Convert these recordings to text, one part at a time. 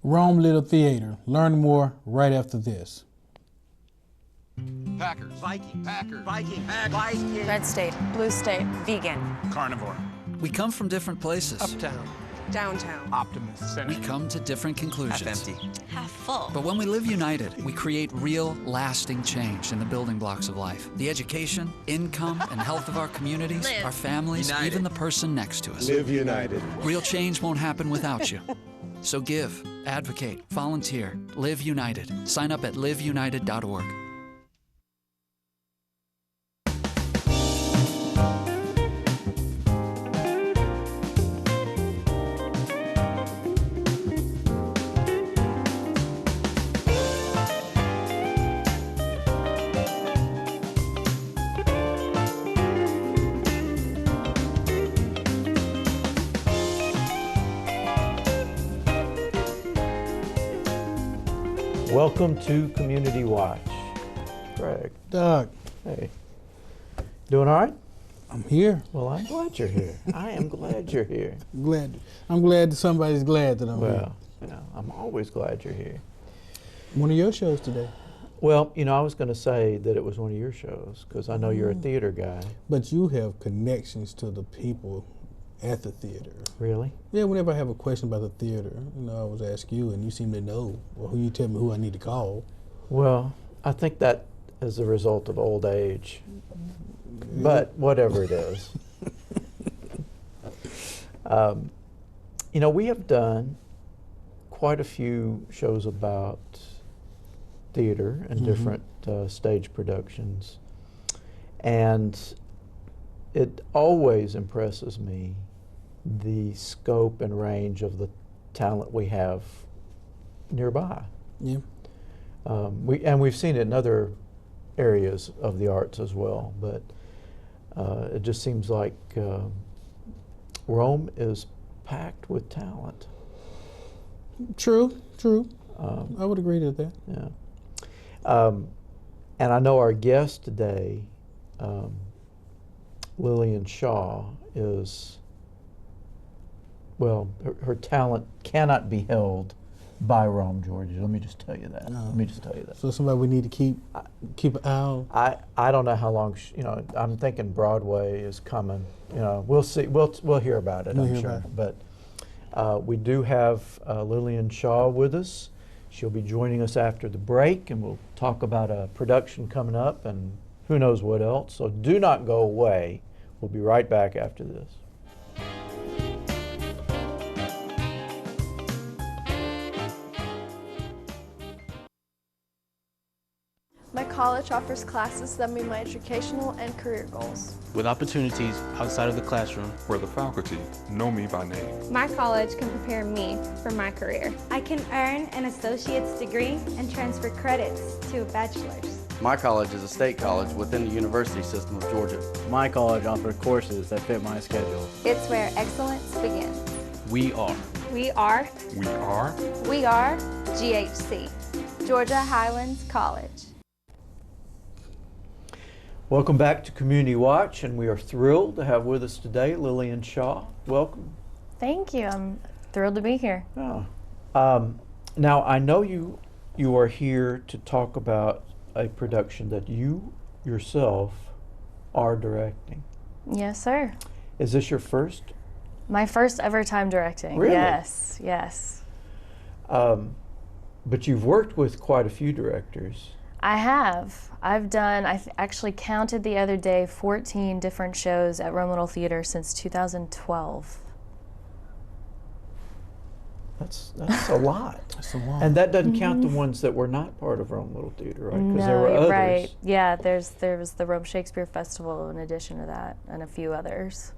Rome Little Theater. Learn more right after this. Packers, Viking, Packers, Viking, Viking. Red state, blue state, vegan. Carnivore. We come from different places. Uptown. Downtown. Optimist. We come to different conclusions. Half empty. Half full. But when we live united, we create real, lasting change in the building blocks of life. The education, income, and health of our communities, Live. our families, United. even the person next to us. Live united. Real change won't happen without you. So give, advocate, volunteer, live united. Sign up at liveunited.org. Welcome to Community Watch. Greg, Doug, hey. Doing all right? I'm here. Well, I'm glad you're here. I am glad you're here. I'm glad that somebody's glad that I'm here. Well, yeah, I'm always glad you're here. One of your shows today. Well, you know, I was going to say that it was one of your shows because I know you're a theater guy. But you have connections to the people at the theater. Really? Yeah, whenever I have a question about the theater, I always ask you, and you seem to know, or who you tell me who I need to call. Well, I think that is a result of old age. But whatever it is. You know, we have done quite a few shows about theater and different stage productions. And it always impresses me the scope and range of the talent we have nearby. Yeah. We've seen it in other areas of the arts as well, but it just seems like Rome is packed with talent. True. I would agree to that. Yeah. And I know our guest today, Lillian Shaw, is, well, her talent cannot be held by Rome, Georgia. Let me just tell you that. No. Let me just tell you that. So somebody we need to keep an eye on. I don't know how long, I'm thinking Broadway is coming. We'll see. We'll hear about it, I'm sure. But we do have Lillian Shaw with us. She'll be joining us after the break, and we'll talk about a production coming up and who knows what else. So do not go away. We'll be right back after this. My college offers classes that meet my educational and career goals. With opportunities outside of the classroom. Where the faculty know me by name. My college can prepare me for my career. I can earn an associate's degree and transfer credits to a bachelor's. My college is a state college within the university system of Georgia. My college offers courses that fit my schedule. It's where excellence begins. We are. We are. We are. We are GHC, Georgia Highlands College. Welcome back to Community Watch, and we are thrilled to have with us today Lillian Shaw. Welcome. Thank you. I'm thrilled to be here. Oh. Now, I know you are here to talk about a production that you yourself are directing. Yes, sir. Is this your first? My first ever time directing. Really? Yes. But you've worked with quite a few directors. I have. I've done, actually counted the other day, 14 different shows at Rome Little Theater since 2012. That's a lot. That's a lot. And that doesn't count the ones that were not part of Rome Little Theater, right? Because No, there were others. right. Yeah, there was the Rome Shakespeare Festival in addition to that, and a few others.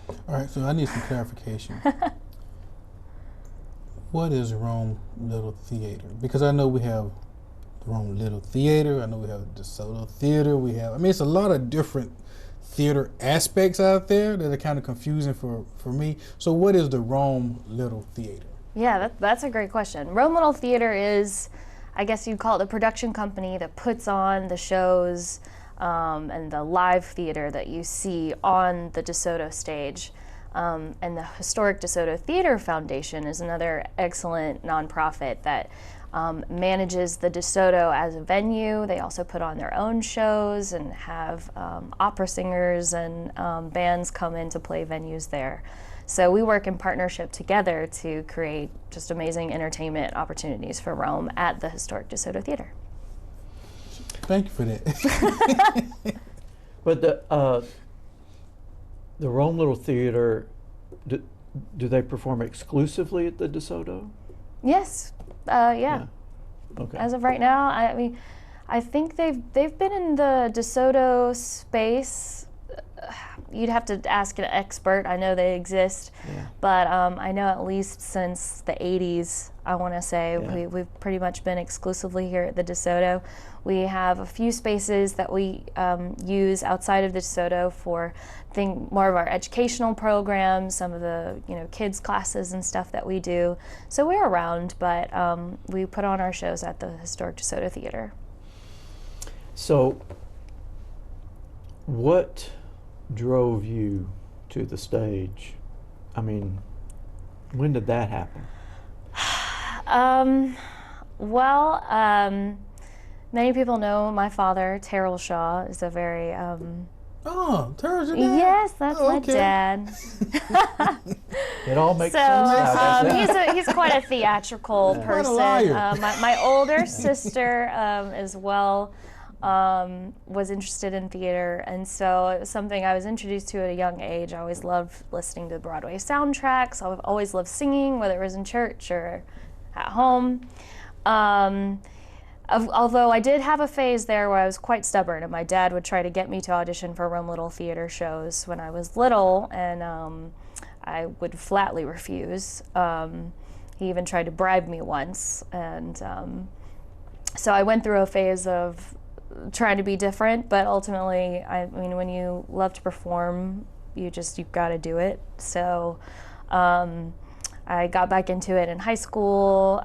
All right, so I need some clarification. What is Rome Little Theater? Because I know we have the Rome Little Theater, I know we have the DeSoto Theater, it's a lot of different theater aspects out there that are kind of confusing for me. So what is the Rome Little Theater? Yeah, that's a great question. Rome Little Theater is, I guess you'd call it the production company that puts on the shows and the live theater that you see on the DeSoto stage. And the Historic DeSoto Theater Foundation is another excellent nonprofit that manages the DeSoto as a venue. They also put on their own shows and have opera singers and bands come in to play venues there. So we work in partnership together to create just amazing entertainment opportunities for Rome at the Historic DeSoto Theater. Thank you for that. But the Rome Little Theater, do they perform exclusively at the DeSoto? Yes, yeah. Okay. As of right now, I mean, I think they've been in the DeSoto space. You'd have to ask an expert. I know they exist, but I know at least since the 80s, I want to say, we've pretty much been exclusively here at the DeSoto. We have a few spaces that we use outside of the DeSoto for more of our educational programs, some of the kids classes and stuff that we do. So we're around, but we put on our shows at the Historic DeSoto Theater. So what drove you to the stage? I mean, when did that happen? Many people know my father, Terrell Shaw, is a very Oh, Terrell's your dad? Yes, that's my dad. It all makes sense. He's quite a theatrical person. Quite a liar. My older sister as well was interested in theater, and so it was something I was introduced to at a young age. I always loved listening to Broadway soundtracks. I've always loved singing, whether it was in church or at home. Although I did have a phase there where I was quite stubborn, and my dad would try to get me to audition for Rome Little Theater shows when I was little, and I would flatly refuse. He even tried to bribe me once, and so I went through a phase of trying to be different, but ultimately, I mean, when you love to perform, you've got to do it. So I got back into it in high school,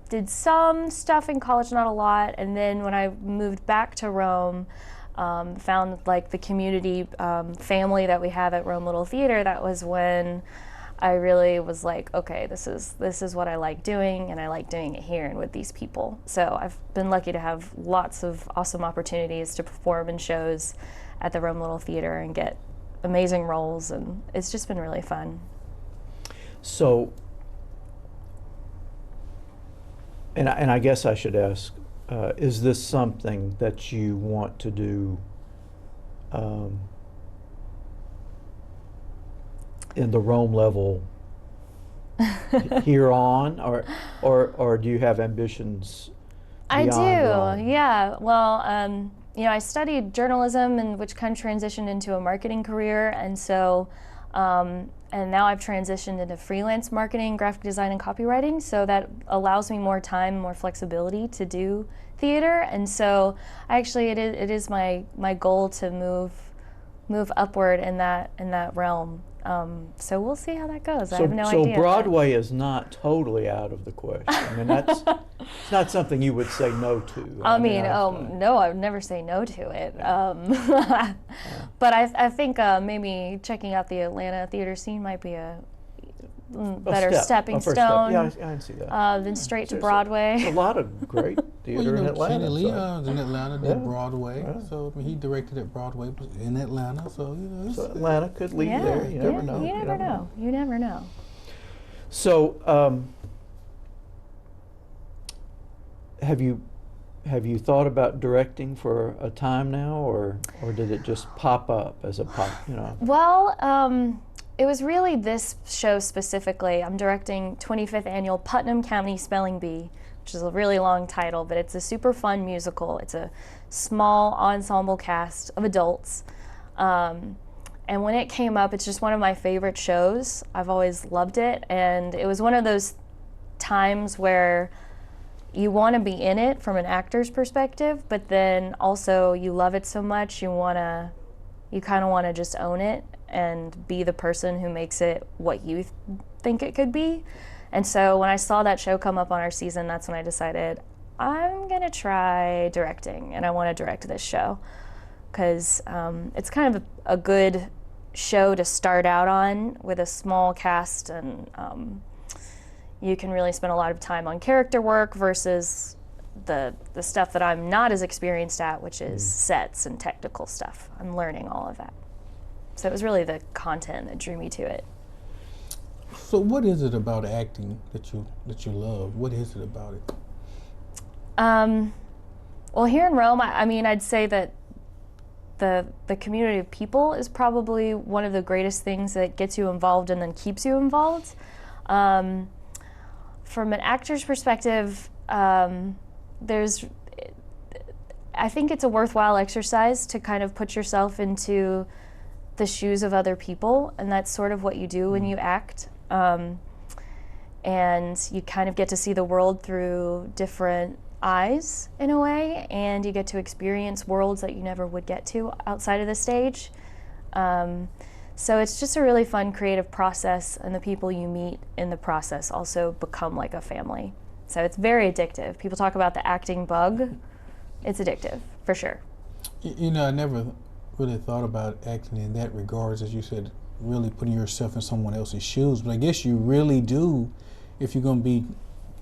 did some stuff in college, not a lot, and then when I moved back to Rome, found like the community family that we have at Rome Little Theater. That was when I really was like, okay, this is what I like doing, and I like doing it here and with these people. So I've been lucky to have lots of awesome opportunities to perform in shows at the Rome Little Theater and get amazing roles, and it's just been really fun. So, and I guess I should ask, is this something that you want to do in the Rome level here on, or do you have ambitions beyond Rome? Yeah. Well, I studied journalism, and which kind of transitioned into a marketing career, and so and now I've transitioned into freelance marketing, graphic design, and copywriting, so that allows me more time, more flexibility to do theater. And so actually it is my goal to move upward in that realm. So we'll see how that goes. I have no idea. So Broadway is not totally out of the question. I mean, it's not something you would say no to. I mean, no, I would never say no to it. But I think maybe checking out the Atlanta theater scene might be a better stepping stone. Yeah, I can see that. Than straight to Broadway. There's a lot of great theater in Atlanta. Kenny Leon's in Atlanta, did Broadway. Yeah. So I mean, he directed at Broadway in Atlanta. So so Atlanta could lead there. You never know. You never know. So have you thought about directing for a time now, or did it just pop up as a pop? Well. It was really this show specifically. I'm directing 25th Annual Putnam County Spelling Bee, which is a really long title, but it's a super fun musical. It's a small ensemble cast of adults. And when it came up, it's just one of my favorite shows. I've always loved it, and it was one of those times where you want to be in it from an actor's perspective, but then also you love it so much, you kind of want to just own it and be the person who makes it what you think it could be. And so when I saw that show come up on our season, that's when I decided I'm gonna try directing, and I want to direct this show because it's kind of a good show to start out on with a small cast, and you can really spend a lot of time on character work versus the stuff that I'm not as experienced at, which is sets and technical stuff. I'm learning all of that. So it was really the content that drew me to it. So what is it about acting that you love? What is it about it? Well, here in Rome, I mean, I'd say that the community of people is probably one of the greatest things that gets you involved and then keeps you involved. From an actor's perspective, I think it's a worthwhile exercise to kind of put yourself into the shoes of other people, and that's sort of what you do when you act. And you kind of get to see the world through different eyes in a way, and you get to experience worlds that you never would get to outside of the stage. So it's just a really fun creative process, and the people you meet in the process also become like a family. So it's very addictive. People talk about the acting bug. It's addictive, for sure. You know, I never really thought about acting in that regards, as you said, really putting yourself in someone else's shoes. But I guess you really do, if you're going to be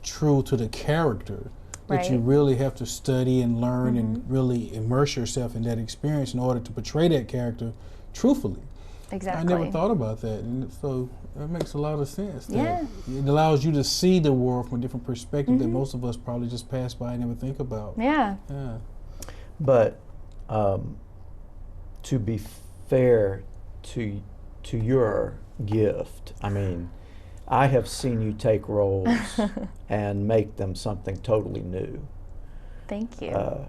true to the character, that you really have to study and learn and really immerse yourself in that experience in order to portray that character truthfully. Exactly. I never thought about that, and so that makes a lot of sense. Yeah. It allows you to see the world from a different perspective that most of us probably just pass by and never think about. Yeah. Yeah. But to be fair to your gift, I mean, I have seen you take roles and make them something totally new. Thank you.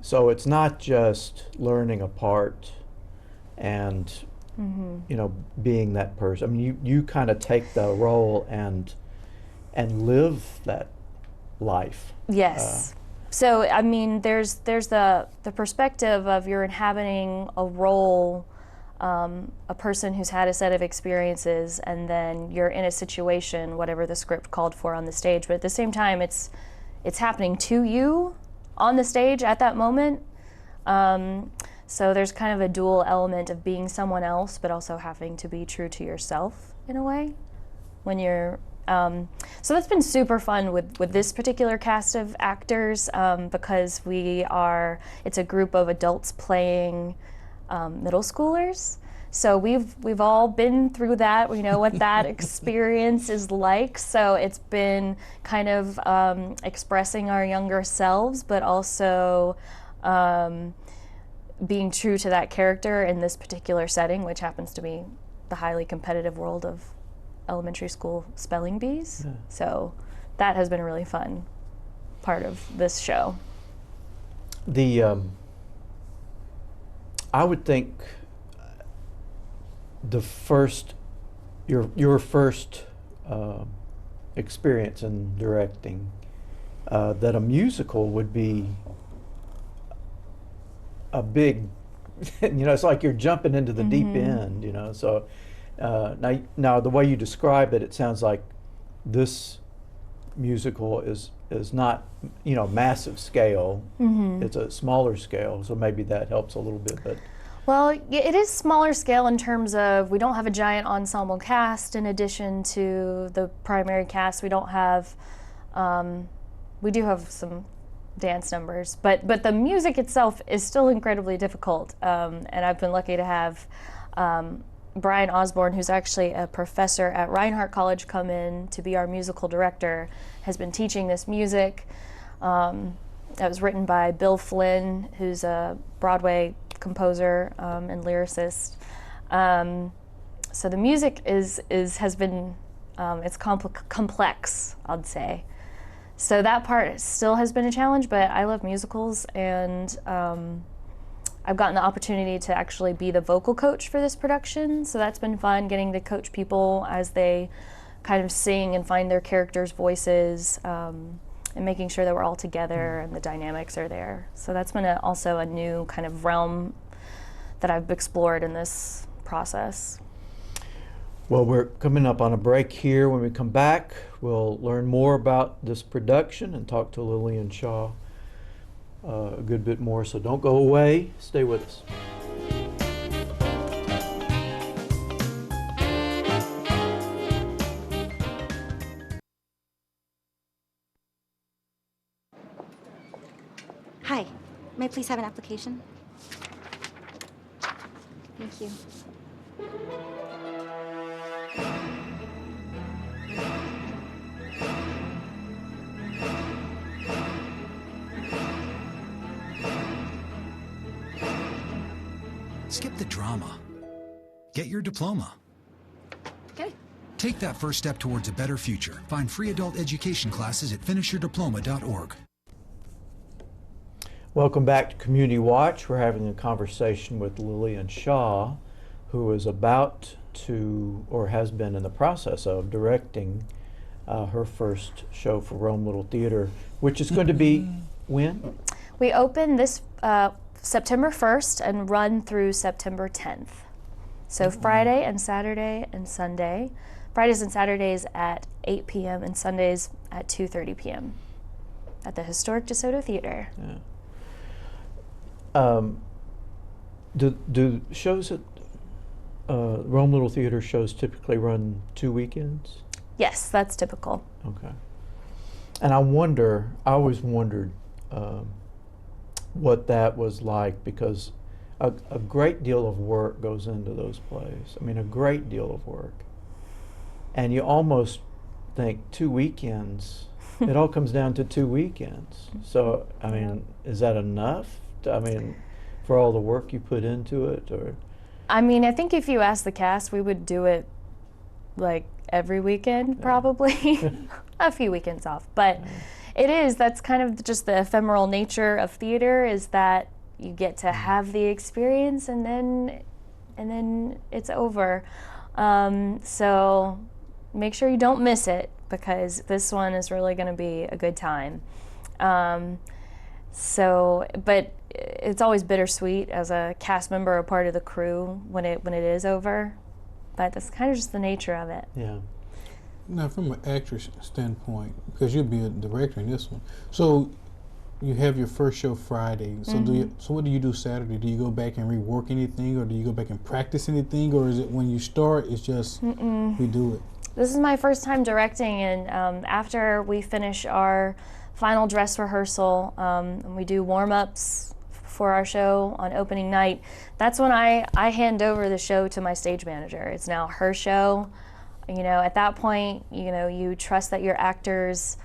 So it's not just learning a part and you know, being that person. I mean, you kind of take the role and live that life. Yes. So I mean, there's the perspective of you're inhabiting a role, a person who's had a set of experiences, and then you're in a situation, whatever the script called for on the stage. But at the same time, it's happening to you on the stage at that moment. So there's kind of a dual element of being someone else, but also having to be true to yourself in a way when you're. So that's been super fun with this particular cast of actors, because it's a group of adults playing middle schoolers. So we've all been through that. We know what that experience is like. So it's been kind of expressing our younger selves, but also being true to that character in this particular setting, which happens to be the highly competitive world of elementary school spelling bees. Yeah. So that has been a really fun part of this show. I would think your first experience in directing, that a musical would be a big, you know, it's like you're jumping into the deep end, you know. So now the way you describe it, it sounds like this musical is not, you know, massive scale. It's a smaller scale, so maybe that helps a little bit. But well, it is smaller scale in terms of we don't have a giant ensemble cast in addition to the primary cast. We don't have, we do have some dance numbers, but the music itself is still incredibly difficult. And I've been lucky to have Brian Osborne, who's actually a professor at Reinhardt College, come in to be our musical director, has been teaching this music. That was written by Bill Flynn, who's a Broadway composer and lyricist. So the music has been it's complex, I'd say. So that part still has been a challenge, but I love musicals, and I've gotten the opportunity to actually be the vocal coach for this production. So that's been fun, getting to coach people as they kind of sing and find their characters' voices, and making sure that we're all together and the dynamics are there. So that's been also a new kind of realm that I've explored in this process. Well, we're coming up on a break here. When we come back, we'll learn more about this production and talk to Lillian Shaw a good bit more. So don't go away. Stay with us. Hi, may I please have an application? Thank you. Skip the drama. Get your diploma. Okay. Take that first step towards a better future. Find free adult education classes at finishyourdiploma.org. Welcome back to Community Watch. We're having a conversation with Lillian Shaw, who is about to, or has been in the process of, directing her first show for Rome Little Theater, which is going to be when? We open this September 1st and run through September 10th. So Friday and Saturday and Sunday. Fridays and Saturdays at 8 p.m. and Sundays at 2:30 p.m. at the historic DeSoto Theater. Yeah. Do shows at Rome Little Theater shows typically run 2 weekends? Yes, that's typical. Okay. And I always wondered what that was like, because a great deal of work goes into those plays. I mean, a great deal of work. And you almost think 2 weekends, it all comes down to 2 weekends. So, I mean, is that enough? I mean, for all the work you put into it, or? I mean, I think if you ask the cast, we would do it like every weekend, probably. A few weekends off, but that's kind of just the ephemeral nature of theater, is that you get to have the experience and then it's over. So make sure you don't miss it, because this one is really going to be a good time. But it's always bittersweet as a cast member, a part of the crew, when it is over. But that's kind of just the nature of it. Yeah. Now, from an actress standpoint, because you'll be a director in this one, so you have your first show Friday. So so what do you do Saturday? Do you go back and rework anything, or do you go back and practice anything, or is it when you start, it's just we do it? This is my first time directing, and after we finish our final dress rehearsal, and we do warm-ups for our show on opening night, that's when I hand over the show to my stage manager. It's now her show. You know, at that point, you know, you trust that your actors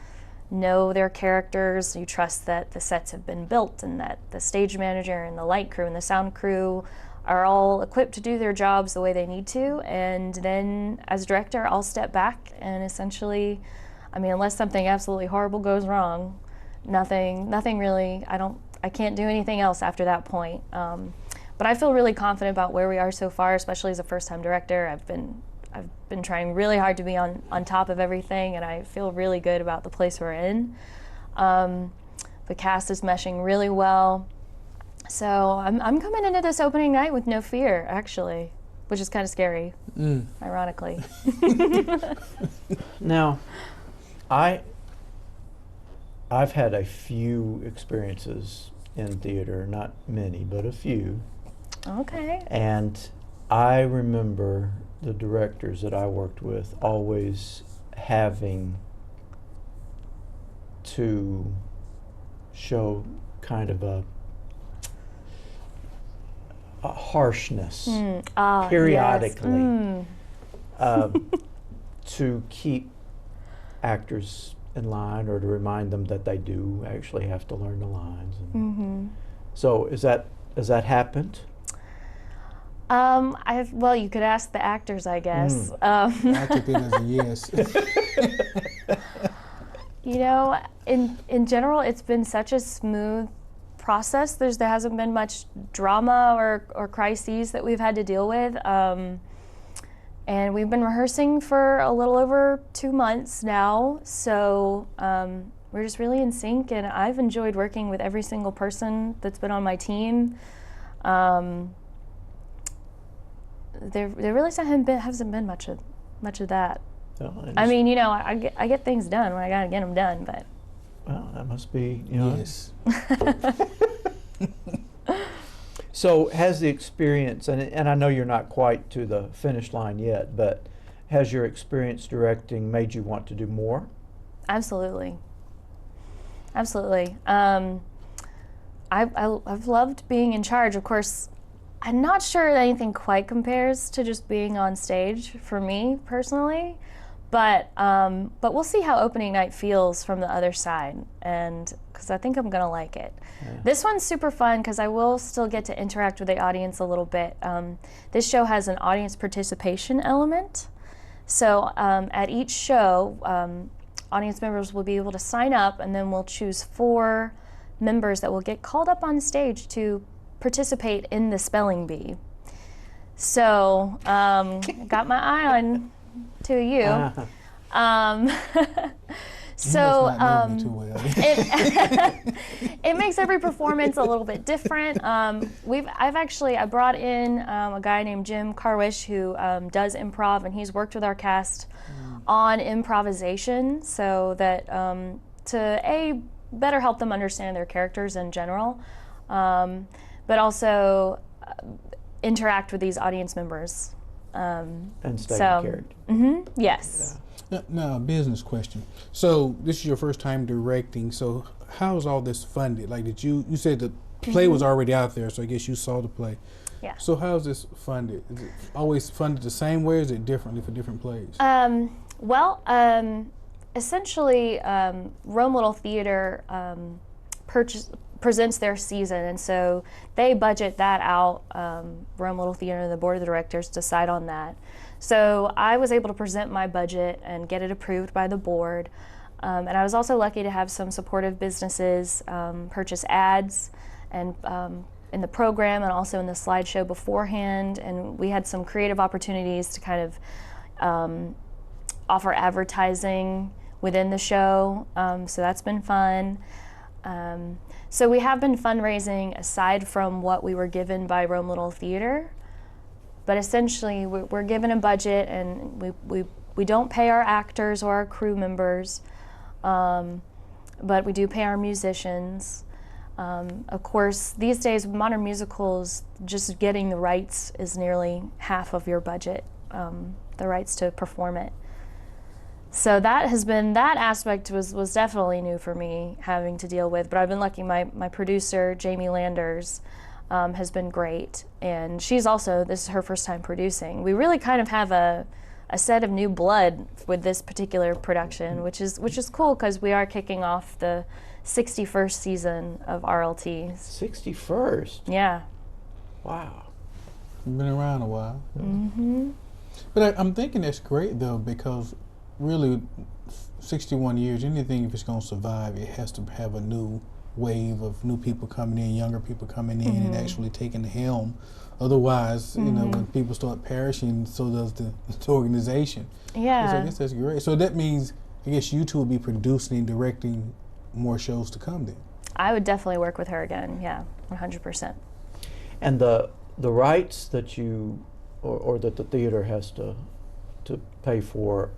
know their characters. You trust that the sets have been built, and that the stage manager and the light crew and the sound crew are all equipped to do their jobs the way they need to. And then as director, I'll step back and essentially, I mean, unless something absolutely horrible goes wrong, nothing really, I can't do anything else after that point. But I feel really confident about where we are so far, especially as a first-time director. I've been trying really hard to be on top of everything, and I feel really good about the place we're in. The cast is meshing really well. So I'm coming into this opening night with no fear, actually, which is kind of scary, ironically. Now, I've had a few experiences in theater, not many, but a few. Okay. And I remember the directors that I worked with always having to show kind of a harshness periodically to keep actors in line, or to remind them that they do actually have to learn the lines. So has that happened? Well, you could ask the actors, I guess. I took it as a yes. You know, in general, it's been such a smooth process. There hasn't been much drama or crises that we've had to deal with. And we've been rehearsing for a little over 2 months now, so we're just really in sync, and I've enjoyed working with every single person that's been on my team. There really hasn't been much of that. Oh, I mean, you know, I get things done when I gotta get them done, but. Well, that must be, you know. Yes. So has the experience, and I know you're not quite to the finish line yet, but has your experience directing made you want to do more? Absolutely. Absolutely. I've loved being in charge. Of course, I'm not sure that anything quite compares to just being on stage for me personally, but we'll see how opening night feels from the other side, and because I think I'm gonna like it. Yeah. This one's super fun because I will still get to interact with the audience a little bit. This show has an audience participation element, so at each show, audience members will be able to sign up, and then we'll choose 4 members that will get called up on stage to participate in the spelling bee. So, got my eye on 2 of you. So it makes every performance a little bit different. I brought in a guy named Jim Carwish who does improv, and he's worked with our cast on improvisation so that to better help them understand their characters in general, but also interact with these audience members. And stay in character. Yes. Yeah. Now, a business question. So this is your first time directing. So how's all this funded? Like, you said the play was already out there, so I guess you saw the play. Yeah. So how's this funded? Is it always funded the same way, or is it differently for different plays? Essentially, Rome Little Theater presents their season, and so they budget that out. Rome Little Theater and the board of directors decide on that. So I was able to present my budget and get it approved by the board. And I was also lucky to have some supportive businesses purchase ads and in the program and also in the slideshow beforehand. And we had some creative opportunities to kind of offer advertising within the show. So that's been fun. So we have been fundraising aside from what we were given by Rome Little Theater. But essentially, we're given a budget, and we don't pay our actors or our crew members, but we do pay our musicians. Of course, these days, modern musicals, just getting the rights is nearly half of your budget, the rights to perform it. So that aspect was definitely new for me, having to deal with, but I've been lucky. My producer, Jamie Landers, has been great, and this is her first time producing. We really kind of have a set of new blood with this particular production, which is cool because we are kicking off the 61st season of RLT. 61st? Yeah. Wow. Been around a while. Mm-hmm. But I'm thinking that's great though, because really 61 years, anything, if it's going to survive, it has to have a new wave of new people coming in, younger people coming in, and actually taking the helm. Otherwise, you know, when people start perishing, so does the organization. Yeah. So I guess that's great. So that means, I guess you two will be producing and directing more shows to come then. I would definitely work with her again. Yeah, 100%. And the rights that you or that the theater has to pay for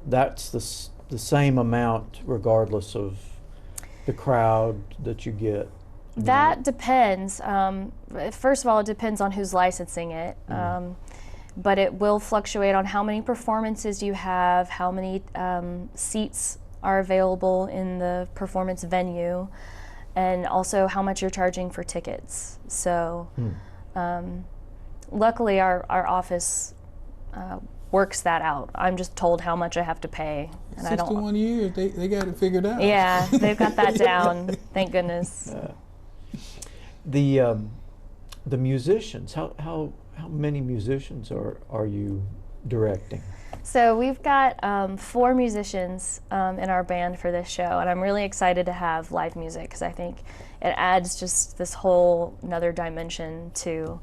that's the same amount regardless of the crowd that you get? That depends. First of all, it depends on who's licensing it. But it will fluctuate on how many performances you have, how many seats are available in the performance venue, and also how much you're charging for tickets. So luckily our office works that out. I'm just told how much I have to pay. And 61 years, they got it figured out. Yeah, they've got that down, thank goodness. The musicians, how many musicians are you directing? So we've got 4 musicians in our band for this show, and I'm really excited to have live music because I think it adds just this whole another dimension to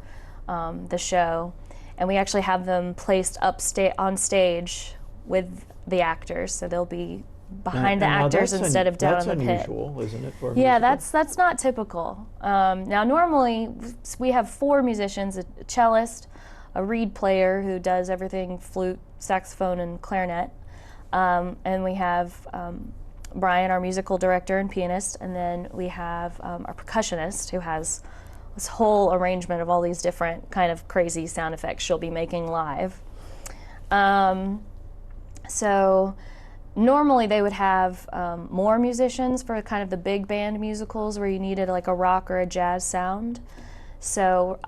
the show. And we actually have them placed on stage with the actors, so they'll be behind the actors instead of down in the pit. That's unusual, isn't it? For a yeah, musical? that's not typical. Now, normally we have 4 musicians: a cellist, a reed player who does everything flute, saxophone, and clarinet, and we have Brian, our musical director and pianist, and then we have our percussionist who has this whole arrangement of all these different kind of crazy sound effects she'll be making live. So normally they would have more musicians for kind of the big band musicals where you needed like a rock or a jazz sound. So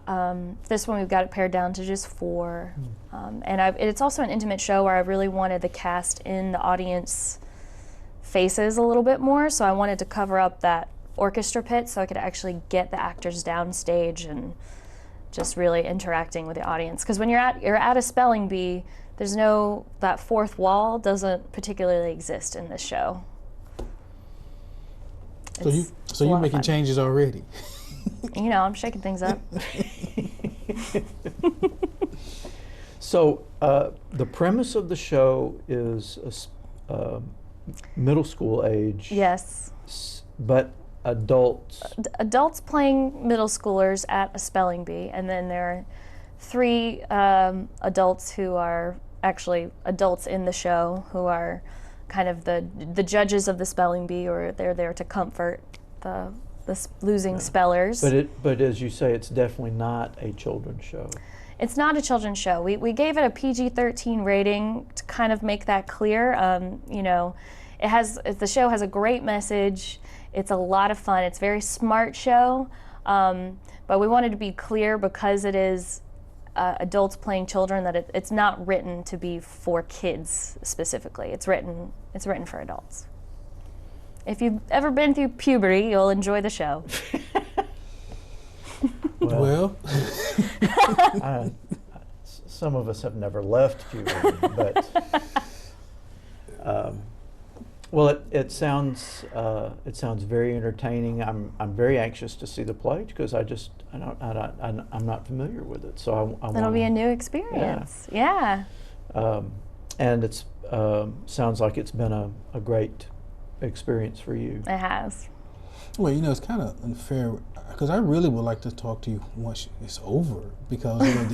this one we've got it pared down to just 4. And it's also an intimate show where I really wanted the cast in the audience faces a little bit more. So I wanted to cover up that orchestra pit so I could actually get the actors downstage and just really interacting with the audience. Because when you're at a spelling bee, there's that fourth wall doesn't particularly exist in this show. So you're making changes already. You know, I'm shaking things up. So the premise of the show is middle school age. Yes. But adults. Adults playing middle schoolers at a spelling bee, and then there are 3 adults who are actually adults in the show who are kind of the judges of the spelling bee, or they're there to comfort the losing spellers. But as you say, it's definitely not a children's show. It's not a children's show. We gave it a PG-13 rating to kind of make that clear. You know, the show has a great message. It's a lot of fun. It's a very smart show, but we wanted to be clear because it is adults playing children that it's not written to be for kids specifically. It's written for adults. If you've ever been through puberty, you'll enjoy the show. Well, some of us have never left puberty, but well, it sounds very entertaining. I'm very anxious to see the play because I'm not familiar with it, so it'll be a new experience. Yeah. And it's sounds like it's been a great experience for you. It has. Well, you know, it's kind of unfair because I really would like to talk to you once it's over because you know,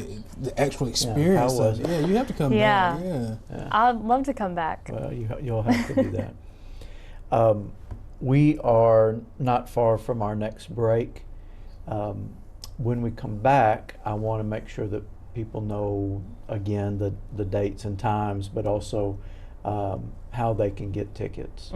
the actual experience. How was it? Yeah, you have to come back. Yeah. I'd love to come back. Well, you'll have to do that. We are not far from our next break. When we come back, I want to make sure that people know again the dates and times, but also how they can get tickets.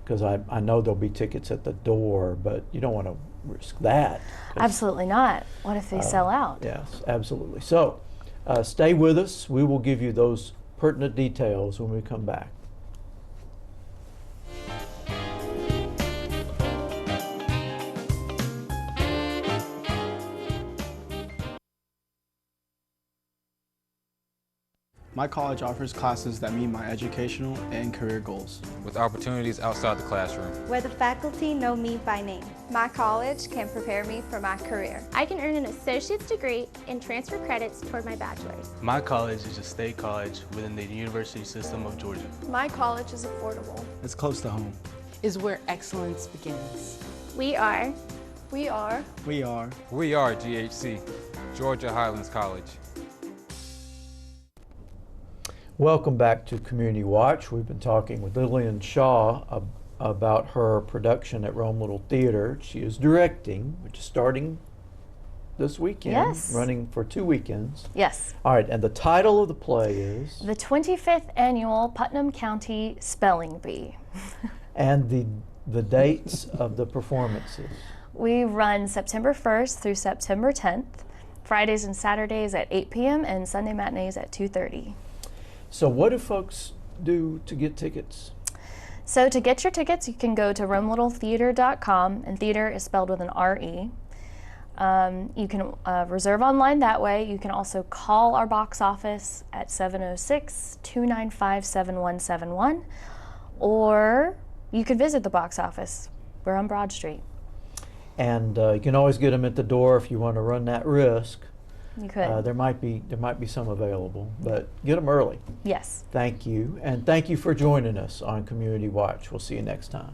Because I know there'll be tickets at the door, but you don't want to risk that. Absolutely not. What if they sell out? Yes, absolutely. So stay with us. We will give you those pertinent details when we come back. My college offers classes that meet my educational and career goals, with opportunities outside the classroom, where the faculty know me by name. My college can prepare me for my career. I can earn an associate's degree and transfer credits toward my bachelor's. My college is a state college within the university system of Georgia. My college is affordable. It's close to home. Is where excellence begins. We are GHC, Georgia Highlands College. Welcome back to Community Watch. We've been talking with Lillian Shaw about her production at Rome Little Theater. She is directing, which is starting this weekend, yes. Running for 2 weekends. Yes. All right, and the title of the play is? The 25th Annual Putnam County Spelling Bee. And the dates of the performances? We run September 1st through September 10th, Fridays and Saturdays at 8 p.m. and Sunday matinees at 2:30. So what do folks do to get tickets? So to get your tickets, you can go to RomeLittleTheater.com, and theater is spelled with an R-E. You can reserve online that way. You can also call our box office at 706-295-7171, or you could visit the box office. We're on Broad Street. And you can always get them at the door if you want to run that risk. You could. There might be some available, but get them early. Yes. Thank you, and thank you for joining us on Community Watch. We'll see you next time.